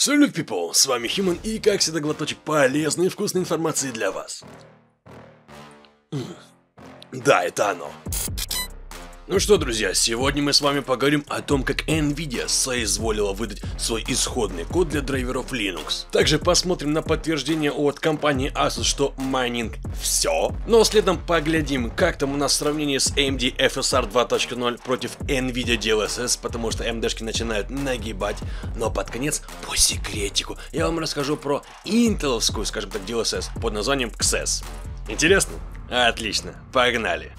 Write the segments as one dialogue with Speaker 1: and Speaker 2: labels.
Speaker 1: Салют, people! С вами Human и, как всегда, глоточек полезной и вкусной информации для вас. Да, это оно. Ну что, друзья, сегодня мы с вами поговорим о том, как Nvidia соизволила выдать свой исходный код для драйверов Linux. Также посмотрим на подтверждение от компании Asus, что майнинг все. Но следом поглядим, как там у нас сравнение с AMD FSR 2.0 против Nvidia DLSS, потому что AMD-шки начинают нагибать. Но под конец, по секретику, я вам расскажу про интеловскую, скажем так, DLSS под названием XS. Интересно? Отлично, погнали.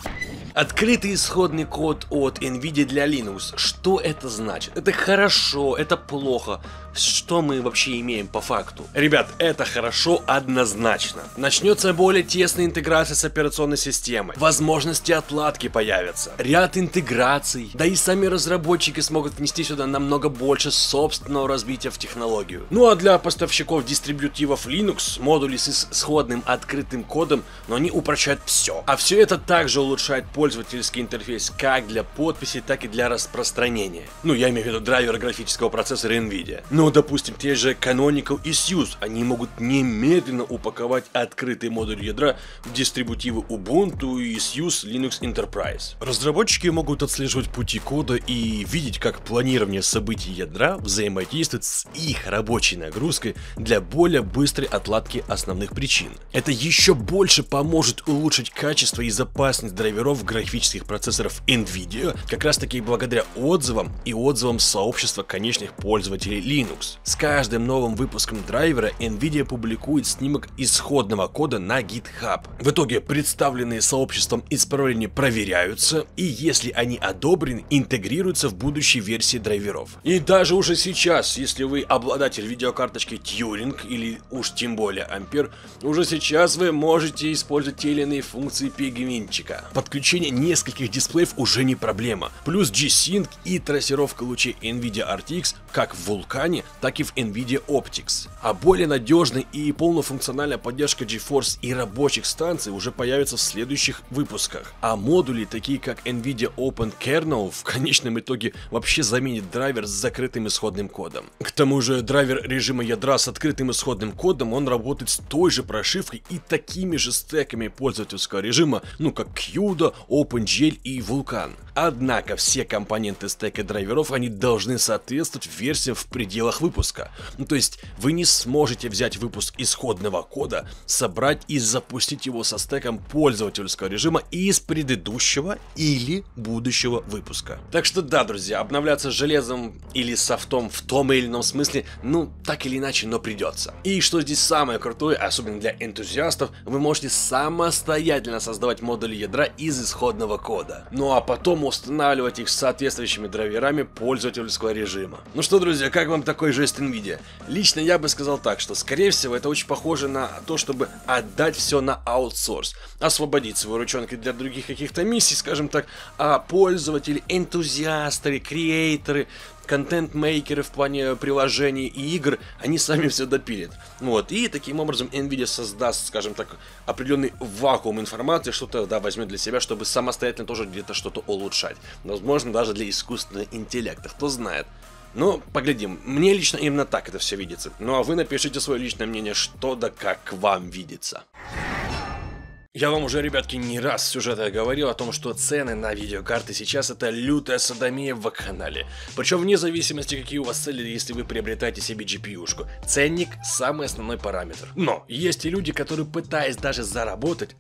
Speaker 1: Открытый исходный код от Nvidia для Linux. Что это значит? Это хорошо, это плохо. Что мы вообще имеем по факту? Ребят, это хорошо однозначно. Начнется более тесная интеграция с операционной системой. Возможности отладки появятся. Ряд интеграций. Да и сами разработчики смогут внести сюда намного больше собственного развития в технологию. Ну а для поставщиков дистрибутивов Linux, модули с исходным открытым кодом, но они упрощают все. А все это также улучшает пользовательский интерфейс как для подписи, так и для распространения. Ну, я имею в виду драйвер графического процессора Nvidia. Ну, допустим, те же Canonical и SUSE, они могут немедленно упаковать открытый модуль ядра в дистрибутивы Ubuntu и SUSE Linux Enterprise. Разработчики могут отслеживать пути кода и видеть, как планирование событий ядра взаимодействует с их рабочей нагрузкой для более быстрой отладки основных причин. Это еще больше поможет улучшить качество и запасность драйверов графических процессоров Nvidia, как раз таки благодаря отзывам и отзывам сообщества конечных пользователей Linux. С каждым новым выпуском драйвера Nvidia публикует снимок исходного кода на GitHub. В итоге представленные сообществом исправления проверяются, и если они одобрены, интегрируются в будущей версии драйверов. И даже уже сейчас, если вы обладатель видеокарточки Turing или уж тем более Ampere, уже сейчас вы можете использовать те или иные функции пигментчика. Подключение нескольких дисплеев уже не проблема. Плюс G-Sync и трассировка лучей Nvidia RTX как в Vulkan, так и в Nvidia Optics. А более надежная и полнофункциональная поддержка GeForce и рабочих станций уже появится в следующих выпусках. А модули, такие как Nvidia Open Kernel, в конечном итоге вообще заменит драйвер с закрытым исходным кодом. К тому же драйвер режима ядра с открытым исходным кодом, он работает с той же прошивкой и такими же стеками пользовательского режима, ну как CUDA, OpenGL и Vulkan. Однако все компоненты стека драйверов, они должны соответствовать версиям в пределах выпуска. Ну, то есть вы не сможете взять выпуск исходного кода, собрать и запустить его со стеком пользовательского режима из предыдущего или будущего выпуска. Так что да, друзья, обновляться железом или софтом в том или ином смысле, ну так или иначе, но придется. И что здесь самое крутое, особенно для энтузиастов, вы можете самостоятельно создавать модули ядра из исходного кода. Ну а потом устанавливать их с соответствующими драйверами пользовательского режима. Ну что, друзья, как вам такой жест Nvidia? Лично я бы сказал так, что скорее всего это очень похоже на то, чтобы отдать все на аутсорс, освободить свои ручонки для других каких-то миссий, скажем так, а пользователи, энтузиасты, креаторы, контент-мейкеры в плане приложений и игр, они сами все допилят. Вот, и таким образом Nvidia создаст, скажем так, определенный вакуум информации, что-то, да, возьмет для себя, чтобы самостоятельно тоже где-то что-то улучшать. Возможно, даже для искусственного интеллекта, кто знает. Ну, поглядим. Мне лично именно так это все видится. Ну, а вы напишите свое личное мнение, что да как вам видится. Я вам уже, ребятки, не раз в сюжетах говорил о том, что цены на видеокарты сейчас это лютая содомия в вакханалии. Причем вне зависимости, какие у вас цели, если вы приобретаете себе GPU-шку. Ценник – самый основной параметр. Но есть и люди, которые, пытаясь даже заработать,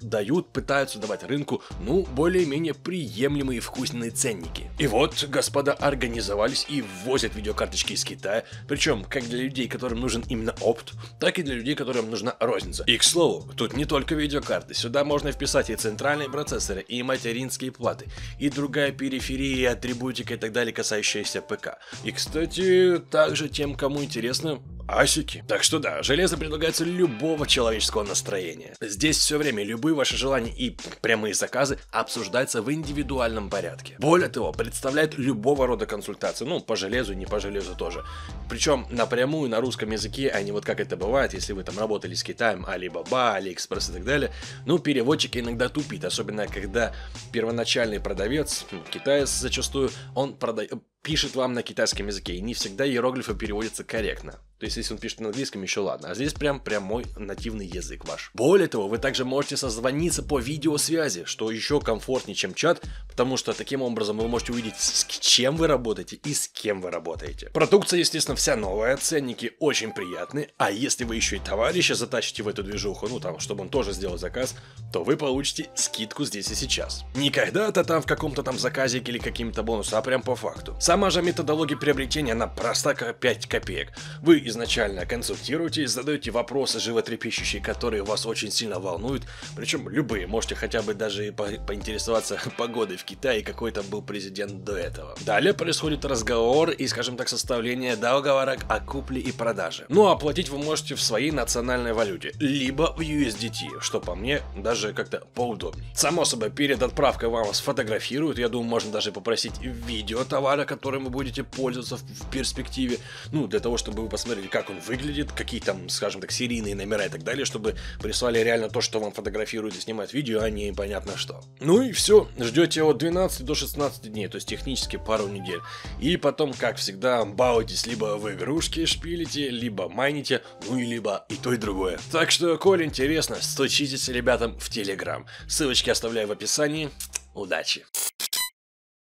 Speaker 1: пытаются давать рынку, ну, более-менее приемлемые и вкусные ценники. И вот, господа организовались и ввозят видеокарточки из Китая. Причем, как для людей, которым нужен именно опт, так и для людей, которым нужна розница. И, к слову, тут не только видеокарты. Сюда можно вписать и центральные процессоры, и материнские платы, и другая периферия, и атрибутика и так далее, касающаяся ПК. И, кстати, также тем, кому интересно, асики. Так что да, железо предлагается любого человеческого настроения. Здесь все время любые ваши желания и прямые заказы обсуждаются в индивидуальном порядке. Более того, представляет любого рода консультации, ну, по железу, не по железу тоже. Причем напрямую на русском языке, а не вот как это бывает, если вы там работали с Китаем, Alibaba, AliExpress и так далее. Ну, переводчик иногда тупит, особенно когда первоначальный продавец, китаец зачастую, он пишет вам на китайском языке, и не всегда иероглифы переводятся корректно. То есть, если он пишет на английском, еще ладно. А здесь прям прямой нативный язык ваш. Более того, вы также можете созвониться по видеосвязи, что еще комфортнее, чем чат, потому что таким образом вы можете увидеть, с чем вы работаете и с кем вы работаете. Продукция, естественно, вся новая, ценники очень приятные, а если вы еще и товарища затащите в эту движуху, ну там, чтобы он тоже сделал заказ, то вы получите скидку здесь и сейчас. Не когда-то там в каком-то там заказике или каким-то бонусом, а прям по факту. Сама же методология приобретения, она проста как 5 копеек. Вы изначально консультируетесь, задаете вопросы животрепещущие, которые вас очень сильно волнуют, причем любые, можете хотя бы даже поинтересоваться погодой в Китае, какой там был президент до этого. Далее происходит разговор и, скажем так, составление договора о купле и продаже. Ну, а оплатить вы можете в своей национальной валюте, либо в USDT, что по мне даже как-то поудобнее. Само собой, перед отправкой вам сфотографируют, я думаю, можно даже попросить видео товара, которым вы будете пользоваться в перспективе, ну, для того, чтобы вы посмотрели, как он выглядит, какие там, скажем так, серийные номера и так далее, чтобы прислали реально то, что вам фотографируют и снимают видео, а не непонятно что. Ну и все, ждете от 12 до 16 дней, то есть технически пару недель. И потом, как всегда, баутесь, либо в игрушки шпилите, либо майните, ну и либо и то, и другое. Так что, коль интересно, стучитесь ребятам в Telegram. Ссылочки оставляю в описании. Удачи!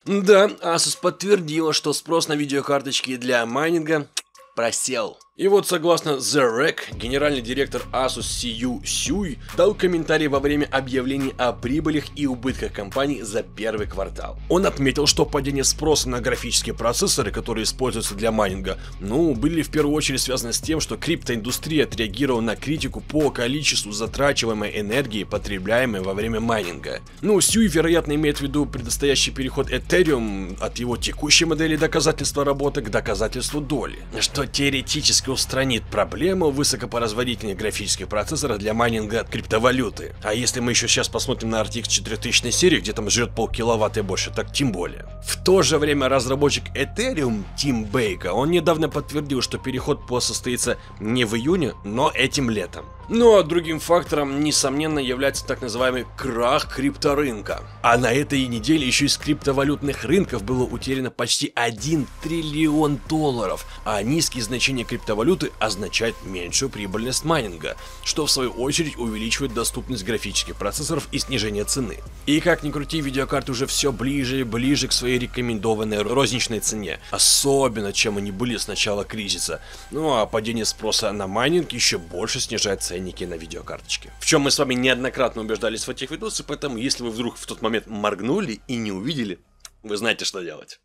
Speaker 1: Да, Asus подтвердила, что спрос на видеокарточки для майнинга просел. И вот согласно The Rec, генеральный директор Asus Сью Сюй дал комментарий во время объявлений о прибылях и убытках компании за первый квартал. Он отметил, что падение спроса на графические процессоры, которые используются для майнинга, были в первую очередь связаны с тем, что криптоиндустрия отреагировала на критику по количеству затрачиваемой энергии, потребляемой во время майнинга. Сюй, вероятно, имеет в виду предстоящий переход Ethereum от его текущей модели доказательства работы к доказательству доли, что теоретически устранит проблему высокопроизводительных графических процессоров для майнинга криптовалюты. А если мы еще сейчас посмотрим на RTX 4000 серии, где там жрет полкиловатта и больше, так тем более. В то же время разработчик Ethereum Тим Бейка, он недавно подтвердил, что переход состоится не в июне, но этим летом. Ну а другим фактором, несомненно, является так называемый крах крипторынка. А на этой неделе еще из криптовалютных рынков было утеряно почти 1 триллион долларов, а низкие значения криптовалюты означают меньшую прибыльность майнинга, что в свою очередь увеличивает доступность графических процессоров и снижение цены. И как ни крути, видеокарты уже все ближе и ближе к своей рекомендованной розничной цене, особенно чем они были с начала кризиса. Ну а падение спроса на майнинг еще больше снижает ценники на видеокарточки. В чем мы с вами неоднократно убеждались в этих видосах, поэтому если вы вдруг в тот момент моргнули и не увидели, вы знаете, что делать.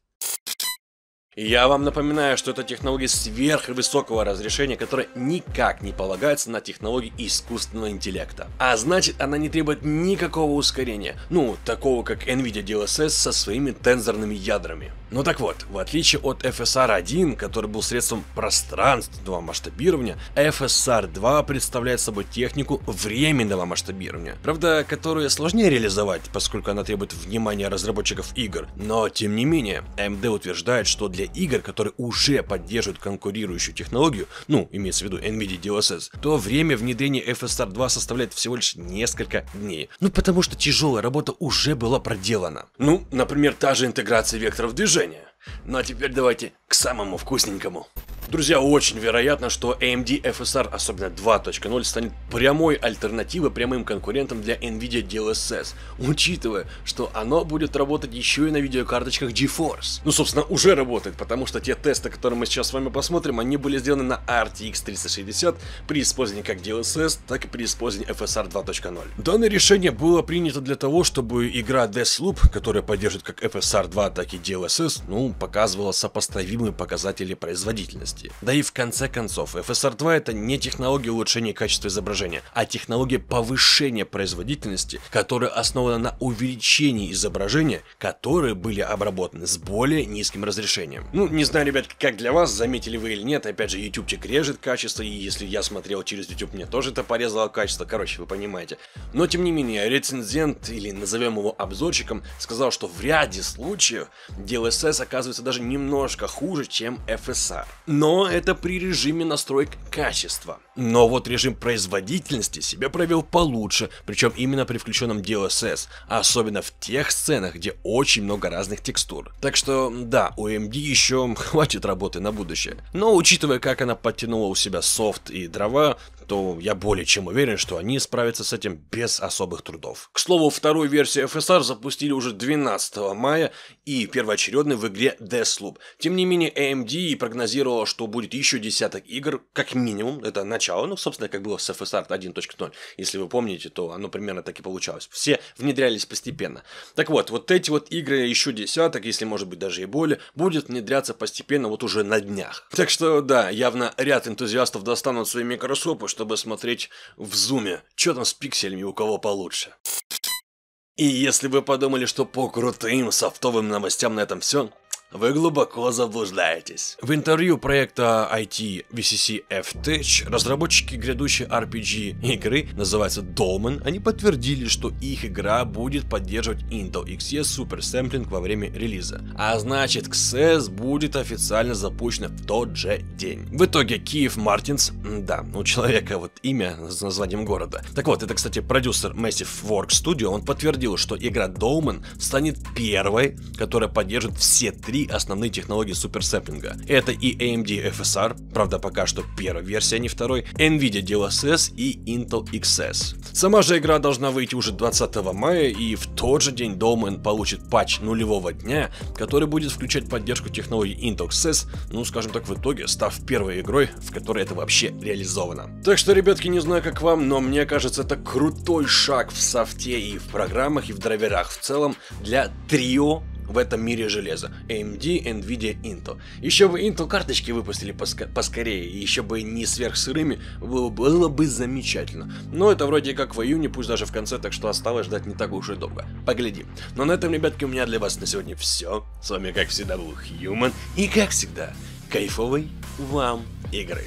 Speaker 1: Я вам напоминаю, что это технология сверхвысокого разрешения, которая никак не полагается на технологии искусственного интеллекта. А значит, она не требует никакого ускорения, такого как NVIDIA DLSS со своими тензорными ядрами. Ну так вот, в отличие от FSR1, который был средством пространственного масштабирования, FSR2 представляет собой технику временного масштабирования. Правда, которую сложнее реализовать, поскольку она требует внимания разработчиков игр. Но, тем не менее, AMD утверждает, что для игр, которые уже поддерживают конкурирующую технологию, имеется в виду NVIDIA DLSS, то время внедрения FSR2 составляет всего лишь несколько дней. Потому что тяжелая работа уже была проделана. Например, та же интеграция векторов движения. Ну а теперь давайте к самому вкусненькому. Друзья, очень вероятно, что AMD FSR, особенно 2.0, станет прямой альтернативой, прямым конкурентом для NVIDIA DLSS, учитывая, что оно будет работать еще и на видеокарточках GeForce. Собственно, уже работает, потому что те тесты, которые мы сейчас с вами посмотрим, они были сделаны на RTX 3060 при использовании как DLSS, так и при использовании FSR 2.0. Данное решение было принято для того, чтобы игра Deathloop, которая поддерживает как FSR 2, так и DLSS, показывала сопоставимые показатели производительности. Да и в конце концов, FSR 2 это не технология улучшения качества изображения, а технология повышения производительности, которая основана на увеличении изображения, которые были обработаны с более низким разрешением. Не знаю, ребят, как для вас, заметили вы или нет, опять же, ютубчик режет качество, и если я смотрел через YouTube, мне тоже это порезало качество, короче, вы понимаете. Но тем не менее, рецензент, или назовем его обзорщиком, сказал, что в ряде случаев DLSS оказывается даже немножко хуже, чем FSR. Но но это при режиме настроек качества. Но вот режим производительности себя проявил получше, причем именно при включенном DLSS, особенно в тех сценах, где очень много разных текстур. Так что да, у AMD еще хватит работы на будущее. Но учитывая, как она подтянула у себя софт и дрова, то я более чем уверен, что они справятся с этим без особых трудов. К слову, вторую версию FSR запустили уже 12 мая и первоочередной в игре Deathloop. Тем не менее, AMD прогнозировала, что будет еще десяток игр, как минимум, это начало, ну, собственно, как было с FSR 1.0. Если вы помните, то оно примерно так и получалось. Все внедрялись постепенно. Так вот эти вот игры, еще десяток, если может быть даже и более, будет внедряться постепенно вот уже на днях. Так что, да, явно ряд энтузиастов достанут свои микроскопы, чтобы смотреть в зуме, что там с пикселями у кого получше. И если вы подумали, что по крутым софтовым новостям на этом все, вы глубоко заблуждаетесь. В интервью проекта IT VCC F-Tech разработчики грядущей RPG игры, называется Dolmen, они подтвердили, что их игра будет поддерживать Intel XeS Super Sampling во время релиза. А значит, XeS будет официально запущена в тот же день. В итоге Киев Мартинс, да, у человека вот имя с названием города. Так вот, это, кстати, продюсер Massive Work Studio, он подтвердил, что игра Dolmen станет первой, которая поддержит все три основные технологии суперсэмплинга. Это и AMD FSR, правда пока что первая версия, а не второй, NVIDIA DLSS и Intel XeS. Сама же игра должна выйти уже 20 мая, и в тот же день Dolmen получит патч нулевого дня, который будет включать поддержку технологий Intel XeS, ну скажем так, в итоге став первой игрой, в которой это вообще реализовано. Так что, ребятки, не знаю как вам, но мне кажется, это крутой шаг в софте и в программах, и в драйверах в целом для трио в этом мире железа. AMD, NVIDIA, Intel. Еще бы Intel карточки выпустили поскорее, и еще бы не сверхсырыми, было бы замечательно. Но это вроде как в июне, пусть даже в конце, так что осталось ждать не так уж и долго. Поглядим. Но на этом, ребятки, у меня для вас на сегодня все. С вами, как всегда, был Human. И, как всегда, кайфовой вам игры.